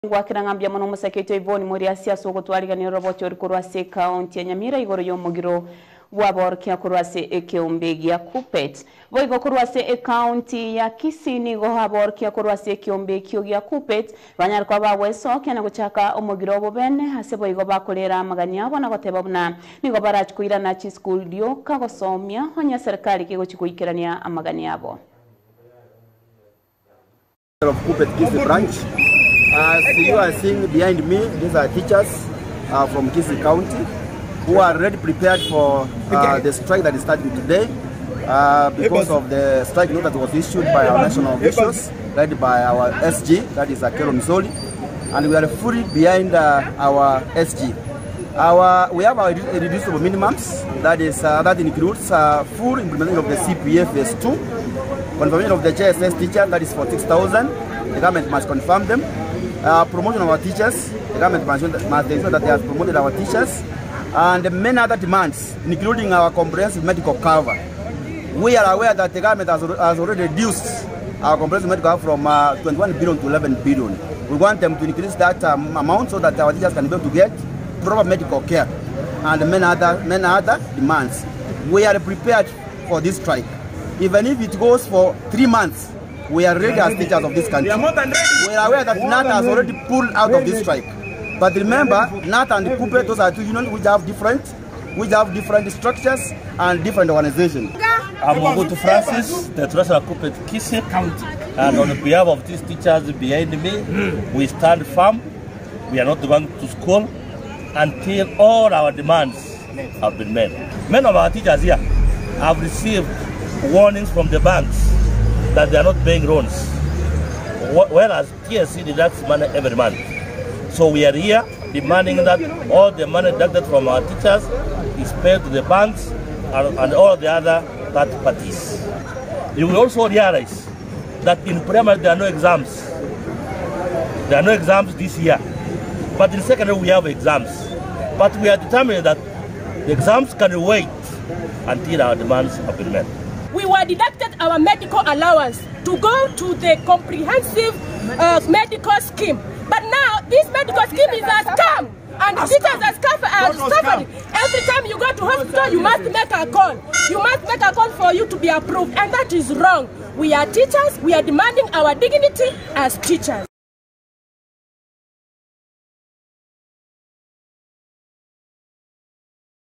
Gwakirangambia muno musekete Ivoni muri asiaso gutwariganira roboti uri kurwase county ya Nyamira igoro y'omugiro gwaborkia kurwase ekiombe gya Kupet boigo kurwase county ya Kisini go haborkia kurwase ekiombe kyo gya Kupet banyarwa baweso kena guchaka omugiro bobene hase boigo bakolera maganya abo na goteba buna nigo barachikuira na chi school dio kagosomia honya serikali kigo chikuikirania amaganya abo of Kupet Kisii branch. As you are seeing behind me, these are teachers from Kisii County who are already prepared for the strike that is starting today because of the strike note that was issued by our national officials, led by our SG, that is Akero Mzoli, and we are fully behind our SG. We have our reducible minimums, that includes full implementation of the CPF phase 2, confirmation of the JSS teacher, that is for 6,000, the government must confirm them. Promotion of our teachers, the government must ensure that they have promoted our teachers, and many other demands, including our comprehensive medical cover. We are aware that the government has already reduced our comprehensive medical cover from 21 billion to 11 billion. We want them to increase that amount so that our teachers can be able to get proper medical care and many other demands. We are prepared for this strike. Even if it goes for 3 months, we are ready as teachers of this country. We are aware that NAT has already pulled out of this strike. But remember, NAT and Kupet, those are two unions which have different structures and different organizations. I'm Mobutu Francis, the treasurer of Kupet Kisii County. And on behalf of these teachers behind me, we stand firm. We are not going to school until all our demands have been met. Many of our teachers here have received warnings from the banks that they are not paying loans, whereas TSC deducts money every month. So we are here demanding that all the money deducted from our teachers is paid to the banks and all the other third parties. You will also realize that in primary there are no exams. There are no exams this year. But in secondary we have exams. But we are determined that the exams can wait until our demands have been met. We were deducted our medical allowance to go to the comprehensive medical scheme. But now this medical scheme is a scam, and teachers are suffering. Every time you go to hospital, you must make a call. You must make a call for you to be approved, and that is wrong. We are teachers. We are demanding our dignity as teachers.